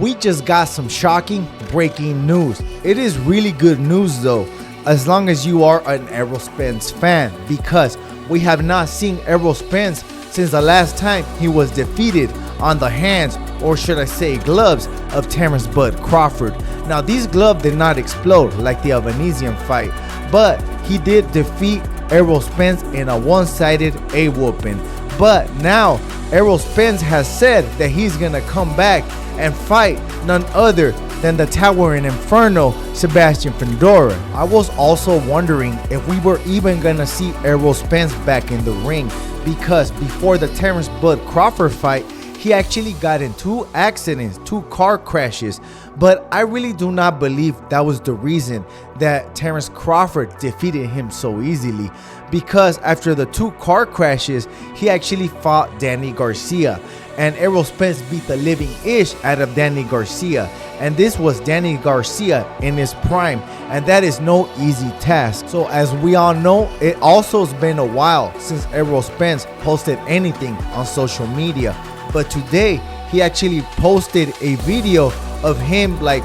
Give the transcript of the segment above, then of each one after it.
We just got some shocking breaking news. It is really good news though, as long as you are an Errol Spence fan, because we have not seen Errol Spence since the last time he was defeated on the hands, or should I say gloves, of Terrence Bud Crawford. Now these gloves did not explode like the Albanesian fight, but he did defeat Errol Spence in a one-sided A-whooping. But now Errol Spence has said that he's gonna come back and fight none other than the towering Inferno, Sebastian Fundora. I was also wondering if we were even gonna see Errol Spence back in the ring, because before the Terrence Bud Crawford fight, he actually got in 2 accidents, 2 car crashes. But I really do not believe that was the reason that Terrence Crawford defeated him so easily, because after the 2 car crashes, he actually fought Danny Garcia, and Errol Spence beat the living ish out of Danny Garcia, and this was Danny Garcia in his prime, and that is no easy task. So as we all know, it also has been a while since Errol Spence posted anything on social media, but today he actually posted a video of him like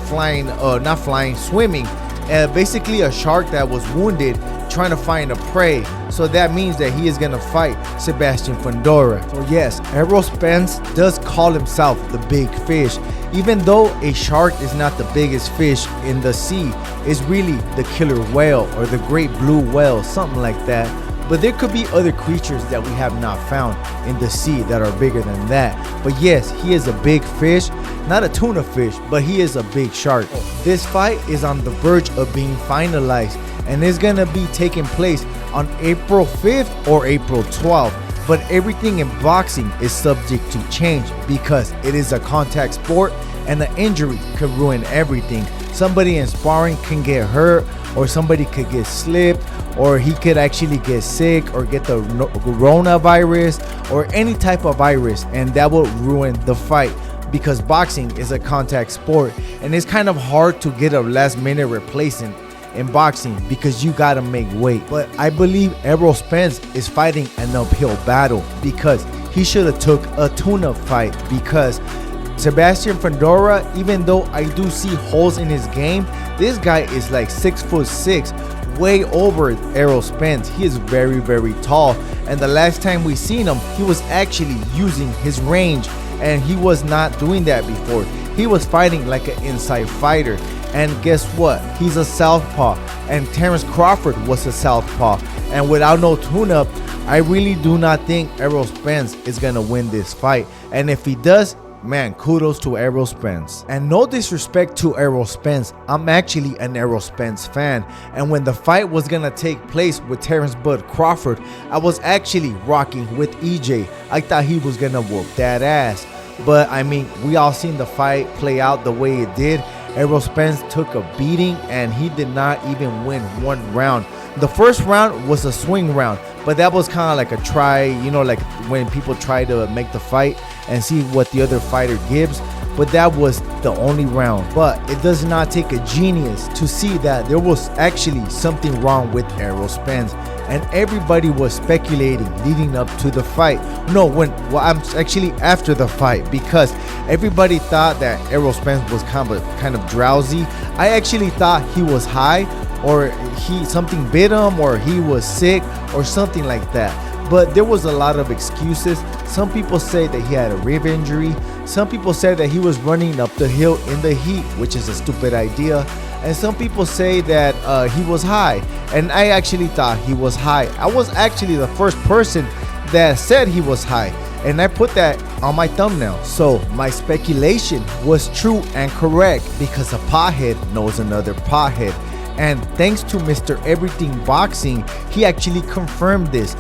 swimming, basically a shark that was wounded trying to find a prey. So that means that he is gonna fight Sebastian Fundora. So yes, Errol Spence does call himself the big fish, even though a shark is not the biggest fish in the sea. It's really the killer whale or the great blue whale, something like that. But there could be other creatures that we have not found in the sea that are bigger than that. But yes, he is a big fish, not a tuna fish, but he is a big shark. This fight is on the verge of being finalized, and is gonna be taking place on April 5th or April 12th. But everything in boxing is subject to change, because it is a contact sport and an injury could ruin everything. Somebody in sparring can get hurt, or somebody could get slipped, or he could actually get sick or get the coronavirus or any type of virus, and that will ruin the fight, because boxing is a contact sport and it's kind of hard to get a last minute replacement in boxing because you gotta make weight. But I believe Errol Spence is fighting an uphill battle, because he should have took a tune-up fight, because Sebastian Fundora, even though I do see holes in his game, this guy is like 6'6", way over Errol Spence. He is very, very tall, and the last time we seen him, he was actually using his range, and he was not doing that before. He was fighting like an inside fighter, and guess what? He's a southpaw, and Terrence Crawford was a southpaw, and without no tune-up, I really do not think Errol Spence is gonna win this fight. And if he does, man, kudos to Errol Spence. And no disrespect to Errol Spence, I'm actually an Errol Spence fan, and when the fight was gonna take place with Terrence Bud Crawford, I was actually rocking with EJ. I thought he was gonna whoop that ass, but I mean, we all seen the fight play out the way it did. Errol Spence took a beating, and he did not even win 1 round. The first round was a swing round, but that was kind of like a try, you know, like when people try to make the fight and see what the other fighter gives. But that was the only round. But it does not take a genius to see that there was actually something wrong with Errol Spence, and everybody was speculating leading up to the fight. I'm actually after the fight, because everybody thought that Errol Spence was kind of drowsy. I actually thought he was high, or something bit him, or he was sick or something like that. But there was a lot of excuses. Some people say that he had a rib injury. Some people say that he was running up the hill in the heat, which is a stupid idea. And some people say that he was high, and I actually thought he was high. I was actually the first person that said he was high, and I put that on my thumbnail. So my speculation was true and correct, because a pothead knows another pothead. And thanks to Mr. Everything Boxing, he actually confirmed this.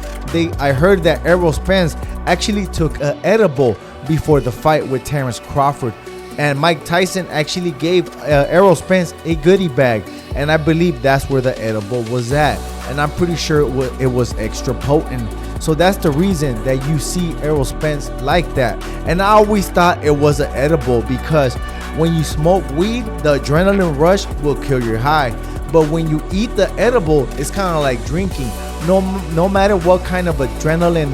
I heard that Errol Spence actually took an edible before the fight with Terrence Crawford, and Mike Tyson actually gave Errol Spence a goodie bag, and I believe that's where the edible was at, and I'm pretty sure it was extra potent. So that's the reason that you see Errol Spence like that. And I always thought it was an edible, because when you smoke weed, the adrenaline rush will kill your high. But when you eat the edible, it's kind of like drinking. no matter what kind of adrenaline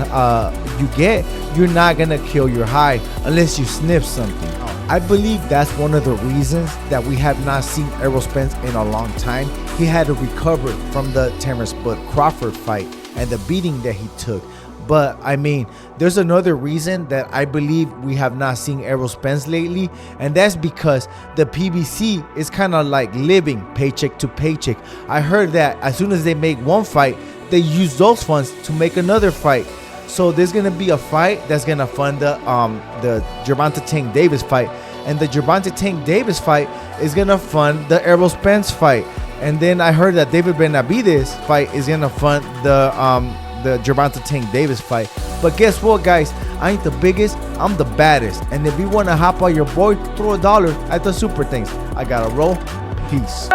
you get, you're not gonna kill your high unless you sniff something. I believe that's one of the reasons that we have not seen Errol Spence in a long time. He had to recover from the Terrence Bud Crawford fight and the beating that he took. But I mean, there's another reason that I believe we have not seen Errol Spence lately, and that's because the PBC is kind of like living paycheck to paycheck. I heard that as soon as they make one fight, they use those funds to make another fight. So there's gonna be a fight that's gonna fund the Gervonta Tank Davis fight, and the Gervonta Tank Davis fight is gonna fund the Errol Spence fight. And then I heard that David Benavidez fight is gonna fund the Gervonta Tank Davis fight. But guess what, guys? I ain't the biggest, I'm the baddest. And if you wanna hop on your boy, throw $1 at the super things. I gotta roll. Peace.